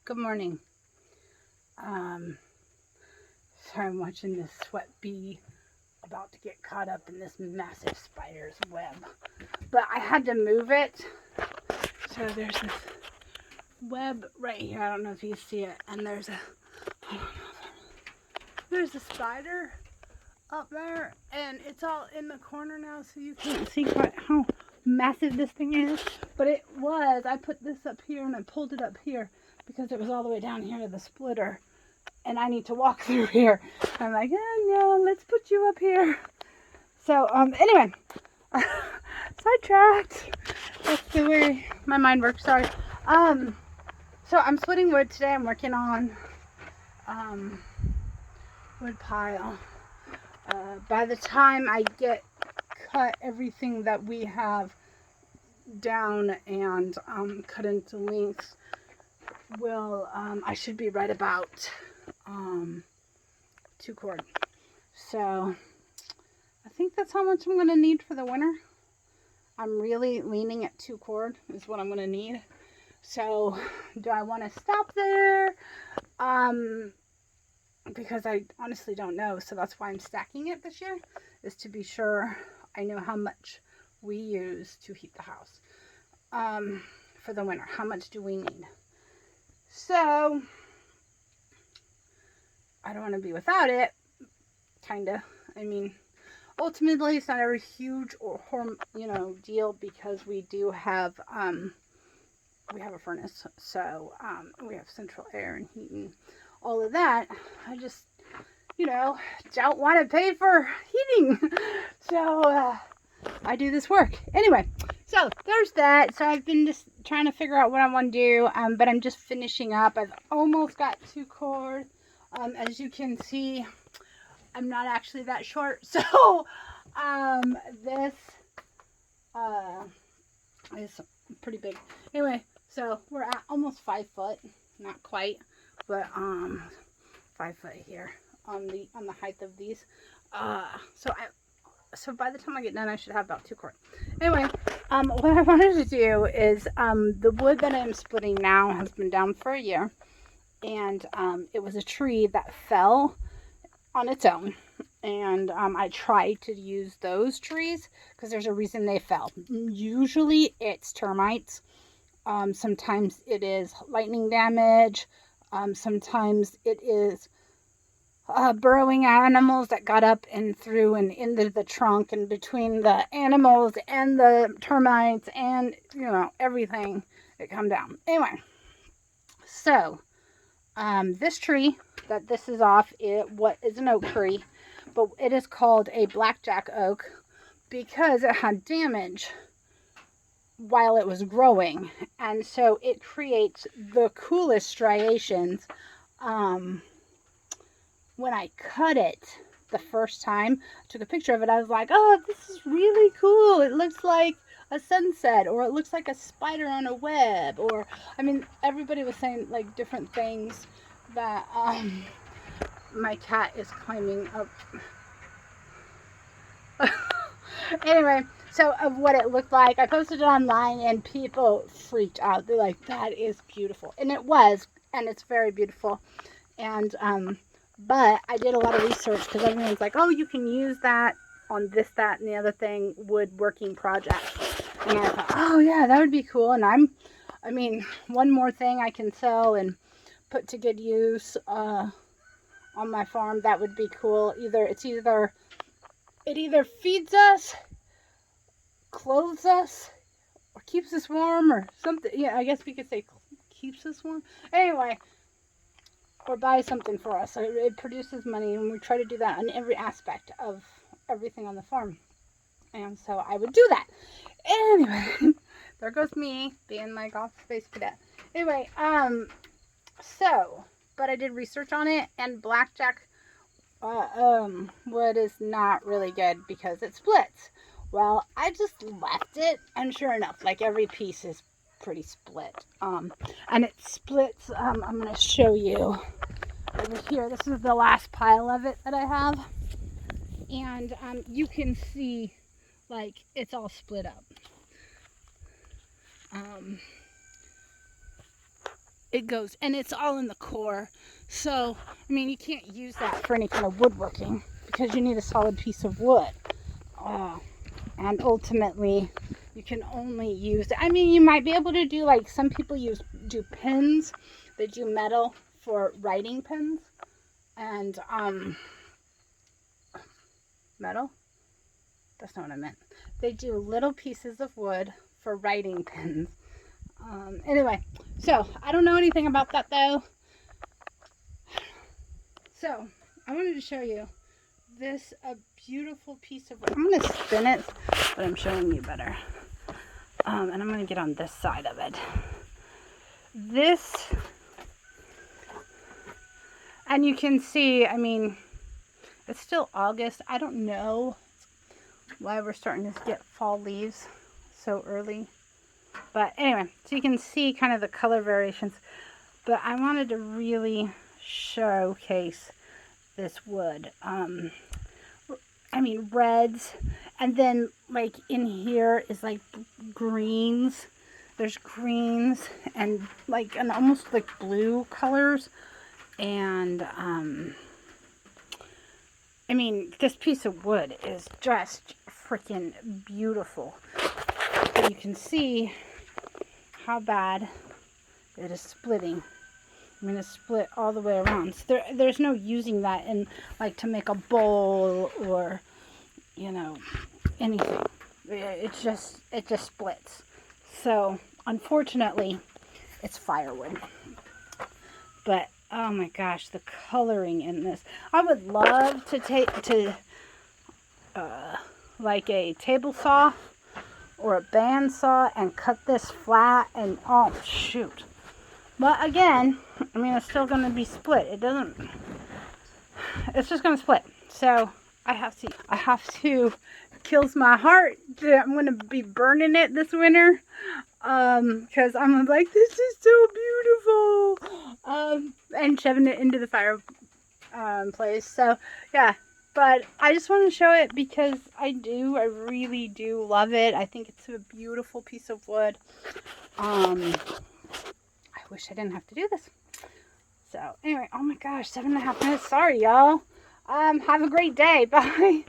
Good morning. Sorry, I'm watching this sweat bee about to get caught up in this massive spider's web. But I had to move it. So there's this web right here. I don't know if you see it. And there's a spider up there. And it's all in the corner now, so you can't see quite how massive this thing is. But I put this up here and I pulled it up here because it was all the way down here to the splitter. And I need to walk through here. I'm like, oh no, let's put you up here. So, anyway, sidetracked. That's the way my mind works, sorry. So I'm splitting wood today. I'm working on, wood pile. By the time I cut everything that we have down and, cut into lengths, I should be right about 2 cord. So I think that's how much I'm going to need for the winter. I'm really leaning at 2 cord is what I'm going to need. So do I want to stop there? Because I honestly don't know. So that's why I'm stacking it this year, is to be sure I know how much we use to heat the house for the winter. How much do we need? So I don't want to be without it, kind of. I mean, ultimately, it's not a huge deal because we do have, we have a furnace, so we have central air and heat and all of that. I just, don't want to pay for heating, so I do this work. Anyway, so there's that. So I've been just trying to figure out what I want to do, but I'm just finishing up. I've almost got 2 cord. As you can see, I'm not actually that short, so this is pretty big. Anyway, so we're at almost 5 foot, not quite, but 5 foot here on the height of these. So by the time I get done, I should have about 2 cord. Anyway, what I wanted to do is the wood that I'm splitting now has been down for a year. And it was a tree that fell on its own. And I tried to use those trees because there's a reason they fell. Usually it's termites. Sometimes it is lightning damage. Sometimes it is burrowing animals that got up and through and into the trunk, and between the animals and the termites and, everything, it come down. Anyway, so this tree that this is off, what is an oak tree, but it is called a Blackjack Oak because it had damage while it was growing, and so it creates the coolest striations. When I cut it the first time, I took a picture of it, I was like, oh, this is really cool. It looks like a sunset, or it looks like a spider on a web, or, everybody was saying like different things that my cat is climbing up. Anyway, so of what it looked like, I posted it online and people freaked out. They're like, that is beautiful. And it was, and it's very beautiful. And but I did a lot of research because everyone's like, oh, you can use that on this, that, and the other thing, woodworking project. And I thought, oh yeah, that would be cool. And one more thing I can sell and put to good use on my farm, that would be cool. It either feeds us, clothes us, or keeps us warm, or something. Yeah, I guess we could say keeps us warm. Anyway, or buy something for us. So it produces money, and we try to do that on every aspect of everything on the farm. And so I would do that. Anyway, there goes me being like off space cadet. Anyway, but I did research on it, and Blackjack wood is not really good because it splits. Well, I just left it, and sure enough, like every piece is pretty split. And it splits. I'm going to show you over here. This is the last pile of it that I have, and you can see like it's all split up. it goes, and it's all in the core. So, I mean, you can't use that for any kind of woodworking because you need a solid piece of wood. And ultimately, you can only use it. I mean, you might be able to do, like, some people do pins. They do metal for writing pins. And, metal? That's not what I meant. They do little pieces of wood for writing pins. Anyway, so I don't know anything about that though. So I wanted to show you this a beautiful piece of wood. I'm going to spin it, but I'm showing you better. And I'm going to get on this side of it. This, and you can see, I mean, it's still August. I don't know why we're starting to get fall leaves so early. But anyway, so you can see kind of the color variations. But I wanted to really showcase this wood. I mean, reds. And then, like, in here is, like, greens. There's greens and, like, an almost, like, blue colors. And, I mean, this piece of wood is just freaking beautiful. And you can see how bad it is splitting. I mean, it's split all the way around. So there's no using that in, like, to make a bowl or, you know, anything. It just splits. So, unfortunately, it's firewood. But, oh my gosh, the coloring in this. I would love to take like a table saw or a band saw and cut this flat and, oh shoot. But again, I mean, it's still going to be split. It's just going to split. So I have to, kills my heart that I'm going to be burning it this winter. Because I'm like, this is so beautiful. And shoving it into the fire, place. So yeah. But I just want to show it because I really do love it. I think it's a beautiful piece of wood. I wish I didn't have to do this. So anyway, oh my gosh, 7.5 minutes. Sorry, y'all. Have a great day. Bye.